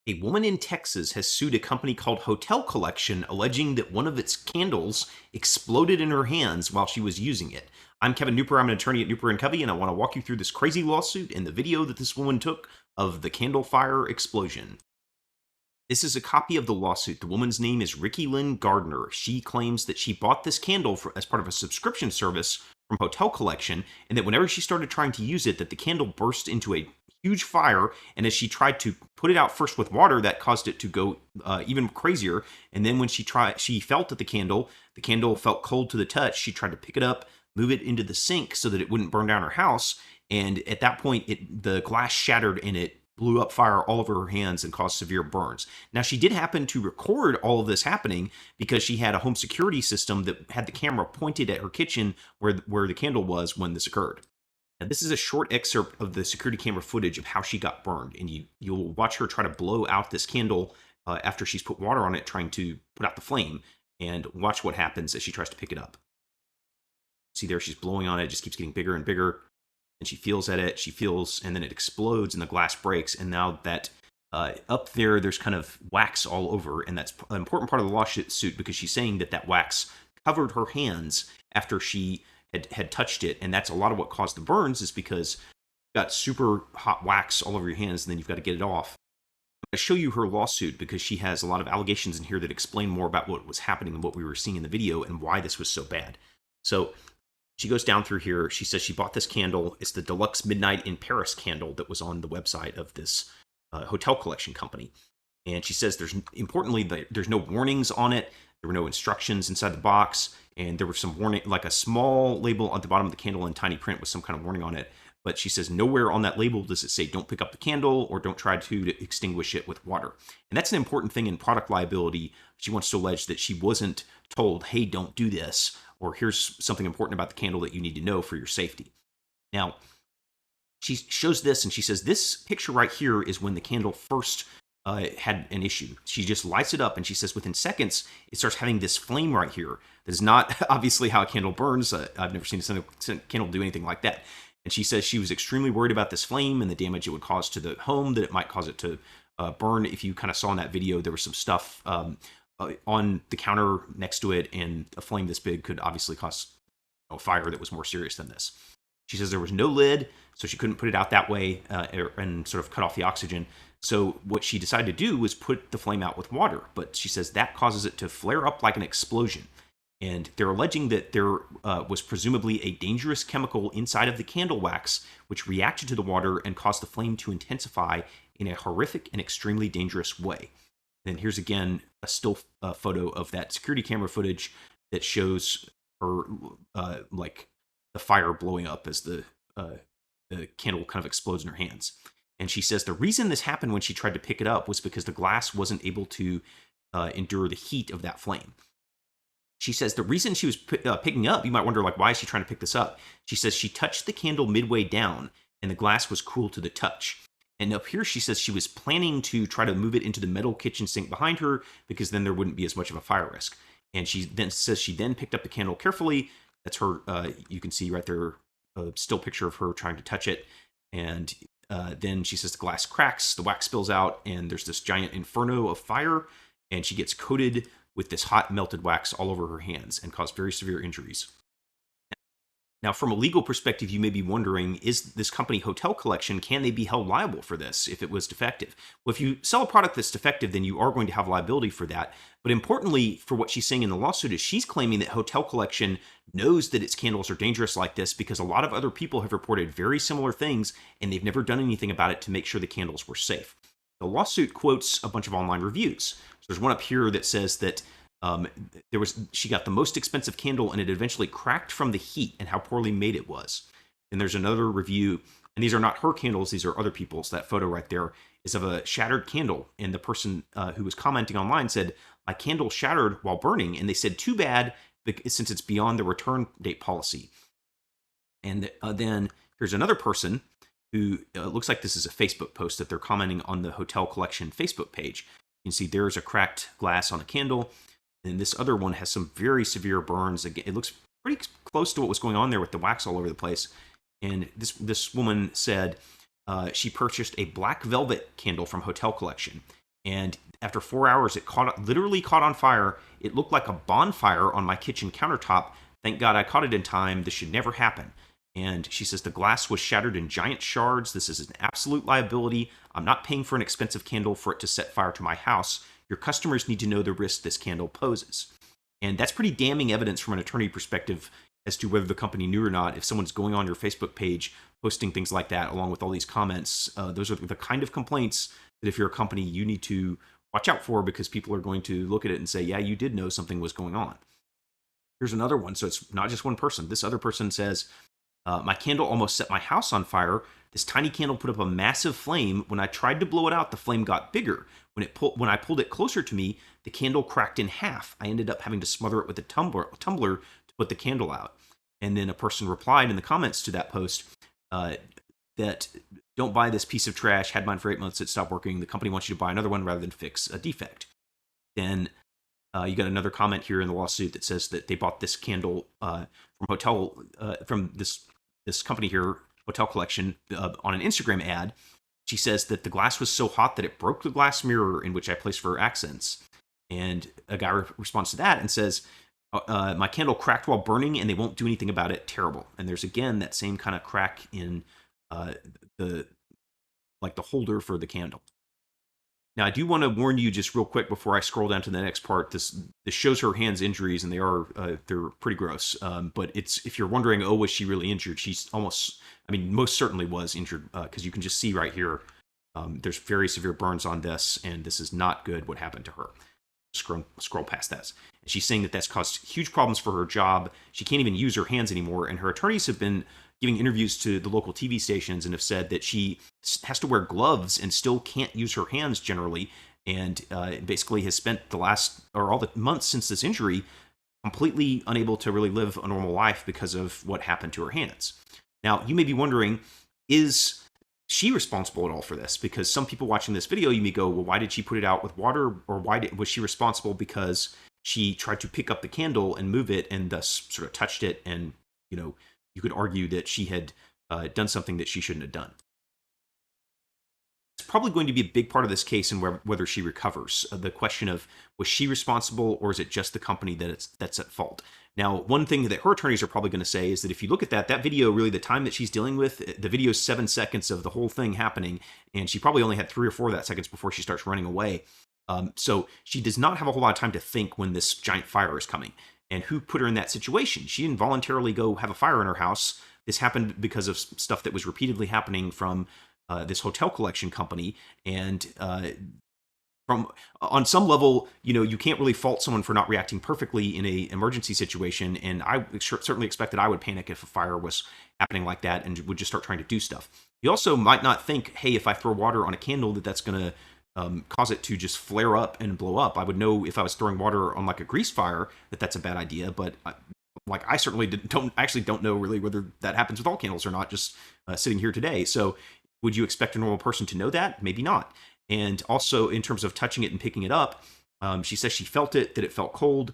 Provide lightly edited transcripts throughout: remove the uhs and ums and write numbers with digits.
A woman in Texas has sued a company called Hotel Collection, alleging that one of its candles exploded in her hands while she was using it. I'm Kevin Kneupper. I'm an attorney at Kneupper and Covey, and I want to walk you through this crazy lawsuit and the video that this woman took of the candle fire explosion. This is a copy of the lawsuit. The woman's name is RickiLynn Gardner. She claims that she bought this candle as part of a subscription service from Hotel Collection, and that whenever she started trying to use it, that the candle burst into a huge fire, and as she tried to put it out first with water, that caused it to go even crazier. And then when she felt at the candle felt cold to the touch. She tried to pick it up, move it into the sink so that it wouldn't burn down her house, and at that point, the glass shattered and it blew up fire all over her hands and caused severe burns. Now, she did happen to record all of this happening because she had a home security system that had the camera pointed at her kitchen where the candle was when this occurred. Now, this is a short excerpt of the security camera footage of how she got burned, and you'll watch her try to blow out this candle after she's put water on it, trying to put out the flame, and watch what happens as she tries to pick it up. See there, she's blowing on it, it just keeps getting bigger and bigger. And she feels at it, and then it explodes and the glass breaks. And now that up there's kind of wax all over. And that's an important part of the lawsuit because she's saying that wax covered her hands after she had touched it. And that's a lot of what caused the burns, is because you've got super hot wax all over your hands and then you've got to get it off. I'm going to show you her lawsuit because she has a lot of allegations in here that explain more about what was happening and what we were seeing in the video and why this was so bad. So she goes down through here. She says she bought this candle. It's the Deluxe Midnight in Paris candle that was on the website of this Hotel Collection company. And she says there's no warnings on it. There were no instructions inside the box. And there were some warning, like a small label at the bottom of the candle in tiny print with some kind of warning on it. But she says nowhere on that label does it say don't pick up the candle or don't try to extinguish it with water. And that's an important thing in product liability. She wants to allege that she wasn't told, hey, don't do this, or here's something important about the candle that you need to know for your safety. Now, she shows this and she says this picture right here is when the candle first had an issue. She just lights it up and she says within seconds it starts having this flame right here. That is not obviously how a candle burns. I've never seen a candle do anything like that. And she says she was extremely worried about this flame and the damage it would cause to the home, that it might cause it to burn. If you kind of saw in that video, there was some stuff on the counter next to it, and a flame this big could obviously cause a fire that was more serious than this. She says there was no lid, so she couldn't put it out that way and sort of cut off the oxygen. So what she decided to do was put the flame out with water, but she says that causes it to flare up like an explosion. And they're alleging that there was presumably a dangerous chemical inside of the candle wax, which reacted to the water and caused the flame to intensify in a horrific and extremely dangerous way. And here's again a still photo of that security camera footage that shows her like the fire blowing up as the candle kind of explodes in her hands. And she says the reason this happened when she tried to pick it up was because the glass wasn't able to endure the heat of that flame. She says the reason she was picking up, you might wonder, like, why is she trying to pick this up? She says she touched the candle midway down and the glass was cool to the touch. And up here, she says she was planning to try to move it into the metal kitchen sink behind her because then there wouldn't be as much of a fire risk. And she then says she then picked up the candle carefully. That's her, you can see right there, a still picture of her trying to touch it. And then she says the glass cracks, the wax spills out, and there's this giant inferno of fire. And she gets coated with this hot melted wax all over her hands and caused very severe injuries. Now, from a legal perspective, you may be wondering, is this company Hotel Collection, can they be held liable for this if it was defective? Well, if you sell a product that's defective, then you are going to have liability for that. But importantly, for what she's saying in the lawsuit is she's claiming that Hotel Collection knows that its candles are dangerous like this because a lot of other people have reported very similar things and they've never done anything about it to make sure the candles were safe. The lawsuit quotes a bunch of online reviews. So there's one up here that says that she got the most expensive candle and it eventually cracked from the heat and how poorly made it was. And there's another review, and these are not her candles, these are other people's. That photo right there is of a shattered candle. And the person who was commenting online said, my candle shattered while burning. And they said, too bad, since it's beyond the return date policy. And then here's another person who looks like this is a Facebook post that they're commenting on the Hotel Collection Facebook page. You can see there's a cracked glass on a candle. And this other one has some very severe burns. Again, it looks pretty close to what was going on there with the wax all over the place. And this woman said she purchased a black velvet candle from Hotel Collection. And after 4 hours, it literally caught on fire. It looked like a bonfire on my kitchen countertop. Thank God I caught it in time. This should never happen. And she says the glass was shattered in giant shards. This is an absolute liability. I'm not paying for an expensive candle for it to set fire to my house. Your customers need to know the risk this candle poses. And that's pretty damning evidence from an attorney perspective as to whether the company knew or not. If someone's going on your Facebook page, posting things like that, along with all these comments, those are the kind of complaints that if you're a company, you need to watch out for, because people are going to look at it and say, yeah, you did know something was going on. Here's another one. So it's not just one person. This other person says, my candle almost set my house on fire. This tiny candle put up a massive flame. When I tried to blow it out, the flame got bigger. When I pulled it closer to me, the candle cracked in half. I ended up having to smother it with a tumbler to put the candle out. And then a person replied in the comments to that post that don't buy this piece of trash. Had mine for 8 months. It stopped working. The company wants you to buy another one rather than fix a defect. Then you got another comment here in the lawsuit that says that they bought this candle from this company here, Hotel Collection, on an Instagram ad. She says that the glass was so hot that it broke the glass mirror in which I placed for accents. And a guy responds to that and says, my candle cracked while burning and they won't do anything about it. Terrible. And there's again that same kind of crack in the holder for the candle. Now, I do want to warn you just real quick before I scroll down to the next part. This shows her hands injuries, and they're pretty gross. But if you're wondering, oh, was she really injured? She's most certainly was injured, because you can just see right here. There's very severe burns on this, and this is not good what happened to her. Scroll past that. And she's saying that that's caused huge problems for her job. She can't even use her hands anymore, and her attorneys have been giving interviews to the local TV stations and have said that she has to wear gloves and still can't use her hands generally, and basically has spent all the months since this injury completely unable to really live a normal life because of what happened to her hands. Now, you may be wondering, is she responsible at all for this? Because some people watching this video, you may go, well, why did she put it out with water? Or was she responsible because she tried to pick up the candle and move it and thus sort of touched it, and you could argue that she had done something that she shouldn't have done. It's probably going to be a big part of this case and whether she recovers. The question of, was she responsible, or is it just the company that's at fault? Now, one thing that her attorneys are probably going to say is that if you look at that video, really the time that she's dealing with, the video is 7 seconds of the whole thing happening, and she probably only had 3 or 4 of that seconds before she starts running away. So she does not have a whole lot of time to think when this giant fire is coming. And who put her in that situation? She didn't voluntarily go have a fire in her house. This happened because of stuff that was repeatedly happening from this Hotel Collection company. And on some level, you can't really fault someone for not reacting perfectly in an emergency situation. And I certainly expect that I would panic if a fire was happening like that and would just start trying to do stuff. You also might not think, hey, if I throw water on a candle, that's going to cause it to just flare up and blow up. I would know if I was throwing water on like a grease fire that's a bad idea, but I certainly don't know really whether that happens with all candles or not, just sitting here today. So would you expect a normal person to know that? Maybe not. And also in terms of touching it and picking it up, she says she felt it, that it felt cold.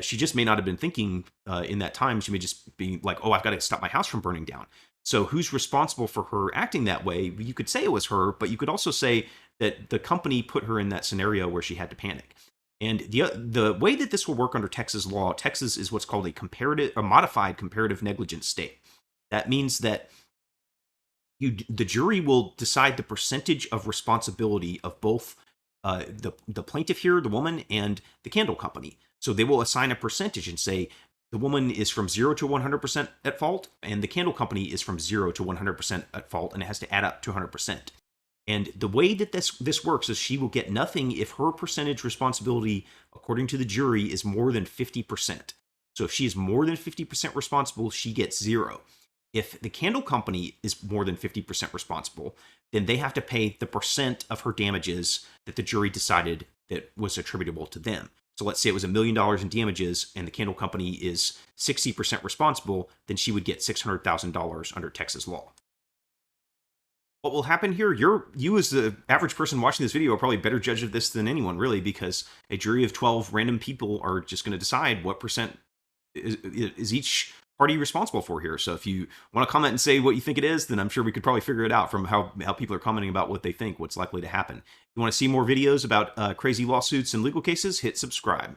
She just may not have been thinking in that time. She may just be like, oh, I've got to stop my house from burning down. So who's responsible for her acting that way? You could say it was her, but you could also say that the company put her in that scenario where she had to panic. And the way that this will work under Texas law, Texas is what's called a modified comparative negligence state. That means that the jury will decide the percentage of responsibility of both the plaintiff here, the woman, and the candle company. So they will assign a percentage and say the woman is from 0 to 100% at fault, and the candle company is from 0 to 100% at fault, and it has to add up to 100%. And the way that this works is she will get nothing if her percentage responsibility, according to the jury, is more than 50%. So if she is more than 50% responsible, she gets 0. If the candle company is more than 50% responsible, then they have to pay the percent of her damages that the jury decided that was attributable to them. So let's say it was $1 million in damages and the candle company is 60% responsible, then she would get $600,000 under Texas law. What will happen here, you as the average person watching this video are probably a better judge of this than anyone, really, because a jury of 12 random people are just going to decide what percent is each party responsible for here. So if you want to comment and say what you think it is, then I'm sure we could probably figure it out from how people are commenting about what they think, what's likely to happen. If you want to see more videos about crazy lawsuits and legal cases, hit subscribe.